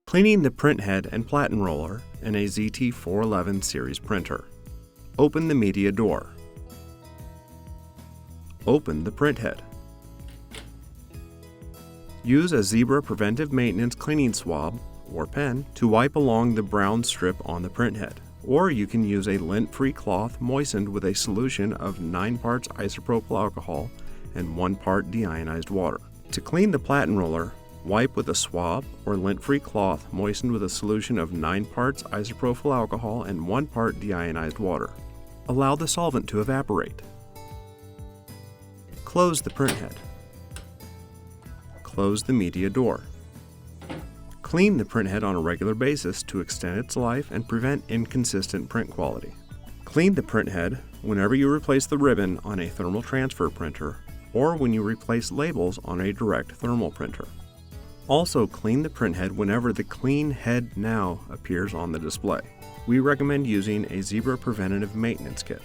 Cleaning the printhead and platen roller in a ZT411 series printer. Open the media door. Open the printhead. Use a Zebra Preventive Maintenance cleaning swab or pen to wipe along the brown strip on the printhead, or you can use a lint-free cloth moistened with a solution of 9 parts isopropyl alcohol and 1 part deionized water. To clean the platen roller, wipe with a swab or lint-free cloth moistened with a solution of 9 parts isopropyl alcohol and 1 part deionized water. Allow the solvent to evaporate. Close the printhead. Close the media door. Clean the printhead on a regular basis to extend its life and prevent inconsistent print quality. Clean the printhead whenever you replace the ribbon on a thermal transfer printer or when you replace labels on a direct thermal printer. Also clean the printhead whenever the Clean Head Now appears on the display. We recommend using a Zebra Preventative Maintenance Kit.